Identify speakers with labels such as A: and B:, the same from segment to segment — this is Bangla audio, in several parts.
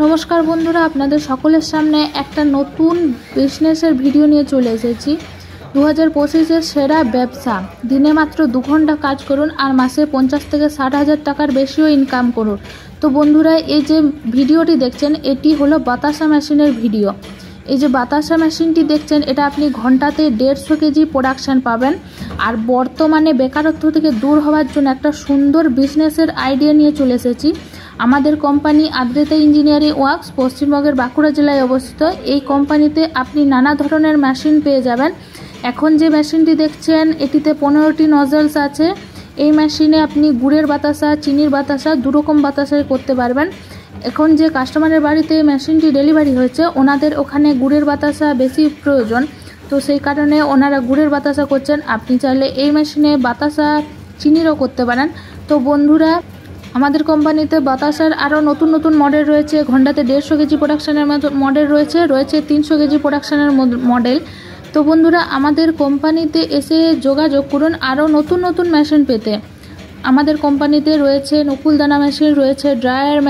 A: নমস্কার বন্ধুরা, আপনাদের সকলের সামনে একটা নতুন বিজনেসের ভিডিও নিয়ে চলে এসেছি। 2025-এর সেরা ব্যবসা। দিনে মাত্র 2 ঘন্টা কাজ করুন আর মাসে 50 থেকে 60 হাজার টাকার বেশিও ইনকাম করুন। তো বন্ধুরা, এই যে ভিডিওটি দেখছেন এটি হলো বাতাসা মেশিনের ভিডিও। এই যে বাতাসা মেশিনটি দেখছেন, এটা আপনি ঘন্টাতে 150 কেজি প্রোডাকশান পাবেন। আর বর্তমানে বেকারত্ব থেকে দূর হওয়ার জন্য একটা সুন্দর বিজনেসের আইডিয়া নিয়ে চলে এসেছি। আমাদের কোম্পানি আদ্রিতা ইঞ্জিনিয়ারিং ওয়ার্কস পশ্চিমবঙ্গের বাঁকুড়া জেলায় অবস্থিত। এই কোম্পানিতে আপনি নানা ধরনের মেশিন পেয়ে যাবেন। এখন যে মেশিনটি দেখছেন এটিতে 15টি নজলস আছে। এই মেশিনে আপনি গুড়ের বাতাসা, চিনির বাতাসা, দুরকম বাতাসাই করতে পারবেন। এখন যে কাস্টমারের বাড়িতে মেশিনটি ডেলিভারি হয়েছে, ওনাদের ওখানে গুড়ের বাতাসা বেশি প্রয়োজন, তো সেই কারণে ওনারা গুড়ের বাতাসা করছেন। আপনি চাইলে এই মেশিনে বাতাসা চিনিরও করতে পারেন। তো বন্ধুরা, আমাদের কোম্পানিতে বাতাসার আরও নতুন নতুন মডেল রয়েছে। ঘন্টাতে 150 কেজি প্রোডাকশানের মডেল রয়েছে 300 কেজি প্রোডাকশানের মডেল। তো বন্ধুরা, আমাদের কোম্পানিতে এসে যোগাযোগ করুন আরও নতুন নতুন মেশিন পেতে। আমাদের কোম্পানিতে রয়েছে নকুলদানা মেশিন, রয়েছে ড্রায়ার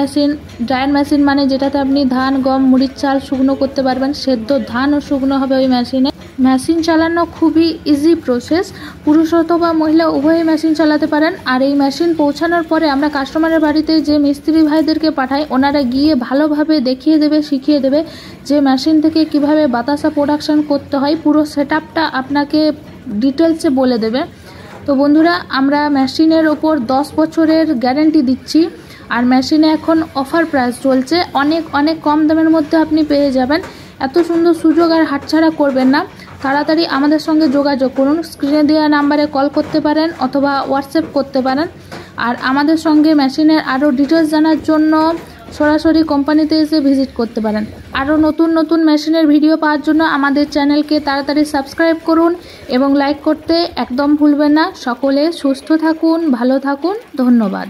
A: মেশিন মানে যেটাতে আপনি ধান, গম, মুড়ির চাল শুকনো করতে পারবেন। সেদ্ধ ধানও শুকনো হবে ওই মেশিনে। মেশিন চালানো খুবই ইজি প্রসেস, পুরুষ অথবা মহিলা উভয়ই মেশিন চালাতে পারেন। আর এই মেশিন পৌঁছানোর পরে আমরা কাস্টমারের বাড়িতে যে মিস্ত্রি ভাইদেরকে পাঠাই, ওনারা গিয়ে ভালোভাবে দেখিয়ে দেবে, শিখিয়ে দেবে যে মেশিন থেকে কিভাবে বাতাসা প্রোডাকশান করতে হয়। পুরো সেটআপটা আপনাকে ডিটেলসে বলে দেবে। তো বন্ধুরা, আমরা মেশিনের ওপর 10 বছরের গ্যারেন্টি দিচ্ছি। আর মেশিনে এখন অফার প্রাইস চলছে, অনেক কম দামের মধ্যে আপনি পেয়ে যাবেন। এত সুন্দর সুযোগ আর হাতছাড়া করবেন না। তাড়াতাড়ি আমাদের সঙ্গে যোগাযোগ করুন। স্ক্রিনে দেওয়া নাম্বারে কল করতে পারেন অথবা হোয়াটসঅ্যাপ করতে পারেন। আর আমাদের সঙ্গে মেশিনের আরও ডিটেলস জানার জন্য সরাসরি কোম্পানিতে এসে ভিজিট করতে পারেন। আরও নতুন নতুন মেশিনের ভিডিও পাওয়ার জন্য আমাদের চ্যানেলকে তাড়াতাড়ি সাবস্ক্রাইব করুন এবং লাইক করতে একদম ভুলবেন না। সকলে সুস্থ থাকুন, ভালো থাকুন। ধন্যবাদ।